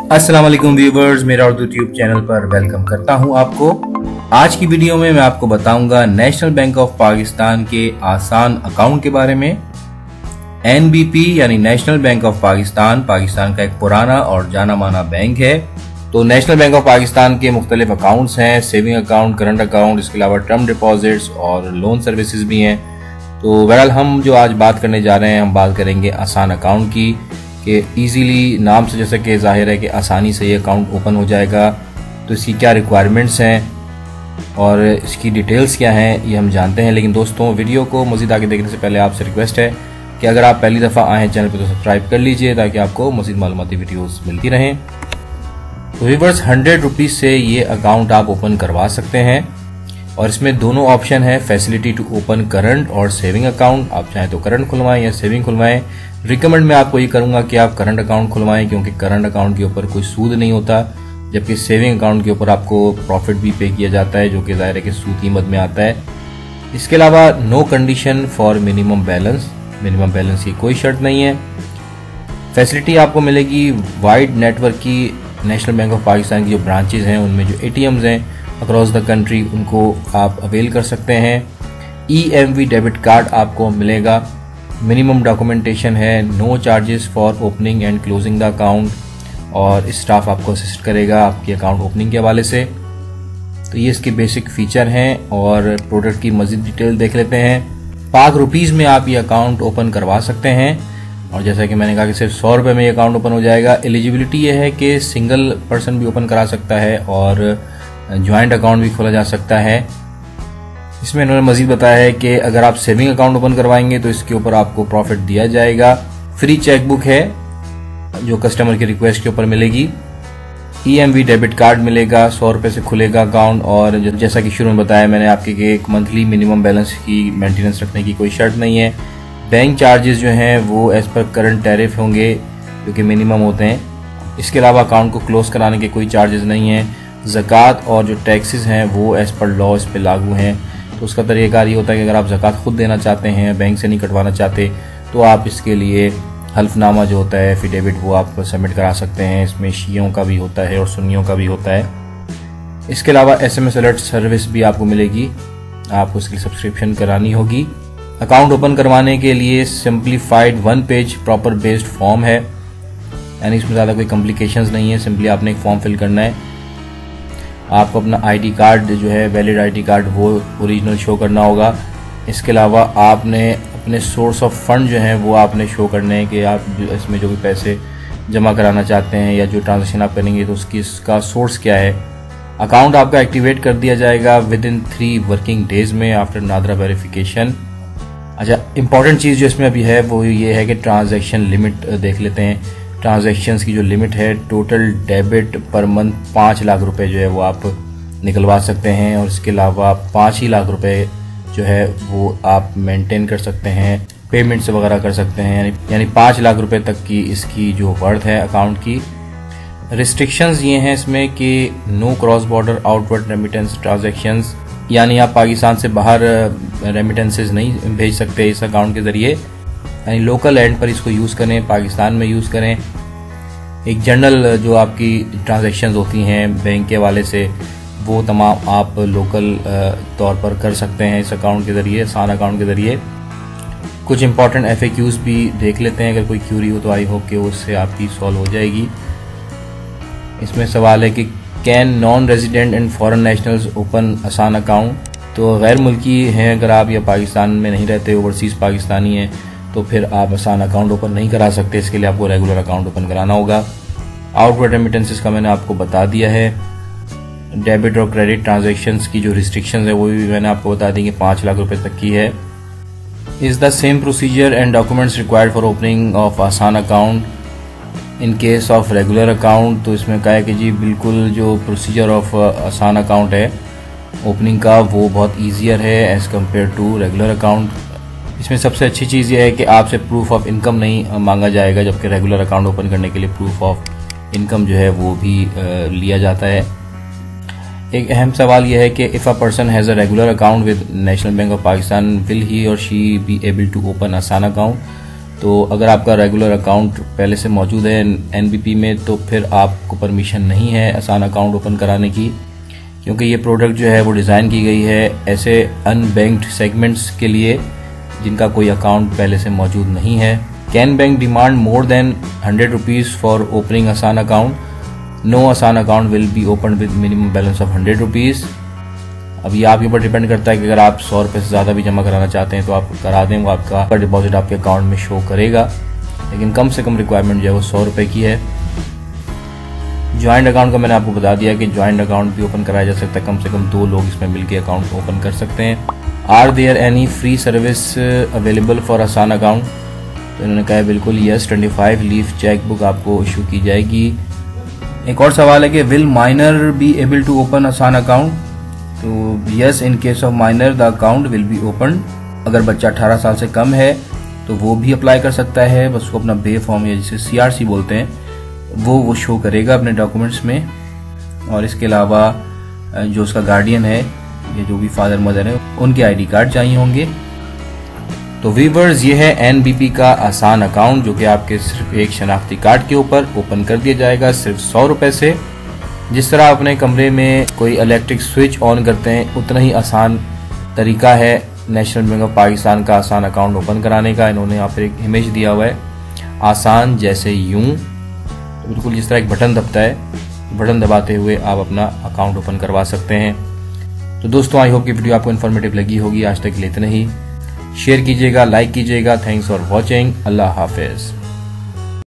अस्सलाम वालेकुम व्यूवर्स, मेरा उर्दू ट्यूब चैनल पर वेलकम करता हूं आपको। आज की वीडियो में मैं आपको बताऊंगा नेशनल बैंक ऑफ पाकिस्तान के आसान अकाउंट के बारे में। NBP यानी national Bank of Pakistan Pakistan का एक पुराना और जाना माना बैंक है। तो नेशनल बैंक ऑफ पाकिस्तान के मुख्तलिफ अकाउंट्स हैं, सेविंग अकाउंट, करंट अकाउंट, इसके अलावा टर्म डिपॉजिट्स और लोन सर्विसेज भी हैं। तो बहरहाल हम जो आज बात करने जा रहे हैं, हम बात करेंगे आसान अकाउंट की, कि इजीली, नाम से जैसे कि जाहिर है कि आसानी से ये अकाउंट ओपन हो जाएगा। तो इसकी क्या रिक्वायरमेंट्स हैं और इसकी डिटेल्स क्या हैं, ये हम जानते हैं। लेकिन दोस्तों, वीडियो को मज़ीद आगे देखने से पहले आपसे रिक्वेस्ट है कि अगर आप पहली दफ़ा आए हैं चैनल पर तो सब्सक्राइब कर लीजिए ताकि आपको मज़ीद मालूमाती वीडियोस मिलती रहें। तो व्यूअर्स, 100 रुपीज़ से ये अकाउंट आप ओपन करवा सकते हैं और इसमें दोनों ऑप्शन है, फैसिलिटी टू ओपन करंट और सेविंग अकाउंट। आप चाहें तो करंट खुलवाएं या सेविंग खुलवाएं। रिकमेंड मैं आपको ये करूंगा कि आप करंट अकाउंट खुलवाएं, क्योंकि करंट अकाउंट के ऊपर कोई सूद नहीं होता, जबकि सेविंग अकाउंट के ऊपर आपको प्रॉफिट भी पे किया जाता है, जो कि जाहिर है कि सूद कीमत में आता है। इसके अलावा no condition for minimum balance, minimum balance की कोई शर्त नहीं है। फैसिलिटी आपको मिलेगी वाइड नेटवर्क की। नेशनल बैंक ऑफ पाकिस्तान की जो ब्रांचेज हैं उनमें जो ATMs हैं अक्रॉस द कंट्री, उनको आप अवेल कर सकते हैं। EMV डेबिट कार्ड आपको मिलेगा। मिनिमम डॉक्यूमेंटेशन है, no charges for opening and closing the account, और स्टाफ आपको असिस्ट करेगा आपके अकाउंट ओपनिंग के हवाले से। तो ये इसके बेसिक फीचर हैं और प्रोडक्ट की मज़ीद डिटेल देख लेते हैं। पाक रुपीज़ में आप ये अकाउंट ओपन करवा सकते हैं और जैसा कि मैंने कहा कि सिर्फ 100 रुपये में ये अकाउंट ओपन हो जाएगा। एलिजिबिलिटी ये है कि सिंगल पर्सन भी ओपन करा सकता है और ज्वाइंट अकाउंट भी खोला जा सकता है। इसमें इन्होंने मजीद बताया है कि अगर आप सेविंग अकाउंट ओपन करवाएंगे तो इसके ऊपर आपको प्रॉफिट दिया जाएगा। फ्री चेकबुक है जो कस्टमर की रिक्वेस्ट के ऊपर मिलेगी। EMV डेबिट कार्ड मिलेगा, 100 रुपये से खुलेगा अकाउंट, और जैसा कि शुरू में बताया मैंने आपके कि एक मंथली मिनिमम बैलेंस की मेंटेनेंस रखने की कोई शर्त नहीं है। बैंक चार्जेस जो हैं वो एज पर करंट टैरिफ होंगे जो कि मिनिमम होते हैं। इसके अलावा अकाउंट को क्लोज कराने के कोई चार्जेस नहीं हैं। ज़कात और जो टैक्सेस हैं वो एज पर लॉ इस पर लागू हैं। तो उसका तरीक़ाकार ये होता है कि अगर आप ज़कात खुद देना चाहते हैं, बैंक से नहीं कटवाना चाहते, तो आप इसके लिए हल्फनामा जो होता है, एफिडेविट, वो आप सबमिट करा सकते हैं। इसमें शियों का भी होता है और सुन्नियों का भी होता है। इसके अलावा SMS अलर्ट सर्विस भी आपको मिलेगी, आपको इसकी सब्सक्रिप्शन करानी होगी। अकाउंट ओपन करवाने के लिए simplified 1 page proper based form है, यानी इसमें ज़्यादा कोई कॉम्प्लिकेशंस नहीं है। सिंपली आपने एक फॉर्म फिल करना है, आपको अपना ID कार्ड जो है, वैलिड ID कार्ड, वो ओरिजिनल शो करना होगा। इसके अलावा आपने अपने सोर्स ऑफ फंड जो हैं वो आपने शो करने हैं कि आप इसमें जो भी पैसे जमा कराना चाहते हैं या जो ट्रांजेक्शन आप करेंगे तो इसका सोर्स क्या है। अकाउंट आपका एक्टिवेट कर दिया जाएगा विदिन 3 वर्किंग डेज में आफ्टर नादरा वेरिफिकेशन। अच्छा, इंपॉर्टेंट चीज़ जो इसमें अभी है वो ये है कि ट्रांजैक्शन लिमिट देख लेते हैं। ट्रांजैक्शंस की जो लिमिट है, total debit per month 5 lakh रुपए जो है वो आप निकलवा सकते हैं, और इसके अलावा 5 ही लाख रुपए जो है वो आप मेंटेन कर सकते हैं, पेमेंट्स वगैरह कर सकते हैं। यानी 5 लाख रुपए तक की इसकी जो वर्थ है अकाउंट की। रिस्ट्रिक्शंस ये हैं इसमें कि no cross border outward remittance transactions, यानी आप पाकिस्तान से बाहर रेमिटेंसेज नहीं भेज सकते इस अकाउंट के ज़रिए, यानी लोकल एंड पर इसको यूज़ करें, पाकिस्तान में यूज़ करें। एक जनरल जो आपकी ट्रांजैक्शंस होती हैं बैंक के हवाले से, वो तमाम आप लोकल तौर पर कर सकते हैं इस अकाउंट के ज़रिए, आसान अकाउंट के ज़रिए। कुछ इंपॉर्टेंट FAQs भी देख लेते हैं, अगर कोई क्यूरी हो तो आई होप कि उससे आपकी सॉल्व हो जाएगी। इसमें सवाल है कि can non resident and foreign nationals open Asaan account. तो गैर मुल्की हैं अगर आप, या पाकिस्तान में नहीं रहते, ओवरसीज़ पाकिस्तानी हैं, तो फिर आप आसान अकाउंट ओपन नहीं करा सकते। इसके लिए आपको रेगुलर अकाउंट ओपन कराना होगा। आउटवर्ड रेमिटेंसेस का मैंने आपको बता दिया है। डेबिट और क्रेडिट ट्रांजैक्शंस की जो रिस्ट्रिक्शंस है वो भी मैंने आपको बता दी कि 5 लाख रुपए तक की है। Is the same procedure and documents required for opening of Asaan account in case of regular account. तो इसमें कहा है कि जी बिल्कुल जो प्रोसीजर ऑफ आसान अकाउंट है ओपनिंग का, वो बहुत ईजियर है as compared to regular account. इसमें सबसे अच्छी चीज़ यह है कि आपसे प्रूफ ऑफ इनकम नहीं मांगा जाएगा, जबकि रेगुलर अकाउंट ओपन करने के लिए प्रूफ ऑफ इनकम जो है वो भी लिया जाता है। एक अहम सवाल यह है कि if a person has a regular account with National Bank of Pakistan, will he और she be able to open Asaan account. तो अगर आपका रेगुलर अकाउंट पहले से मौजूद है एनबीपी में तो फिर आपको परमिशन नहीं है आसान अकाउंट ओपन कराने की, क्योंकि ये प्रोडक्ट जो है वो डिज़ाइन की गई है ऐसे अनबैंक्ड सेगमेंट्स के लिए जिनका कोई अकाउंट पहले से मौजूद नहीं है। Can bank demand more than 100 rupees for opening आसान अकाउंट, नो आसान account will be open with minimum balance of 100 rupees. अब ये आपके ऊपर डिपेंड करता है कि अगर आप 100 रुपये से ज़्यादा भी जमा कराना चाहते हैं तो आप करा दें, वो आपका डिपॉजिट आपके अकाउंट में शो करेगा, लेकिन कम से कम रिक्वायरमेंट जो है वो 100 रुपये की है। जॉइंट अकाउंट का मैंने आपको बता दिया कि जॉइंट अकाउंट भी ओपन कराया जा सकता है, कम से कम 2 लोग इसमें मिलकर अकाउंट ओपन कर सकते हैं। Are there any free service available for Asaan account, तो इन्होंने कहा है बिल्कुल यस, 25 लीफ चेक बुक आपको इशू की जाएगी। एक और सवाल है कि will minor be able to open Asaan account, तो yes in case of minor the account will be open. अगर बच्चा 18 साल से कम है तो वो भी अप्लाई कर सकता है, बस उसको अपना बे फॉर्म या जिसे CRC बोलते हैं वो शो करेगा अपने डॉक्यूमेंट्स में। और इसके अलावा जो उसका गार्डियन है या जो भी फादर मदर है उनके ID कार्ड चाहिए होंगे। तो व्यूअर्स, ये है एनबीपी का आसान अकाउंट जो कि आपके सिर्फ एक शनाख्ती कार्ड के ऊपर ओपन कर दिया जाएगा सिर्फ 100 रुपये से। जिस तरह अपने कमरे में कोई इलेक्ट्रिक स्विच ऑन करते हैं उतना ही आसान तरीका है नेशनल बैंक ऑफ पाकिस्तान का आसान अकाउंट ओपन कराने का। इन्होंने यहाँ पर एक इमेज दिया हुआ है आसान जैसे यूं, तो बिल्कुल जिस तरह एक बटन दबता है, बटन दबाते हुए आप अपना अकाउंट ओपन करवा सकते हैं। तो दोस्तों, आई होप कि वीडियो आपको इन्फॉर्मेटिव लगी होगी। आज तक के लिए इतना ही। शेयर कीजिएगा, लाइक कीजिएगा। Thanks for watching. Allah Hafiz.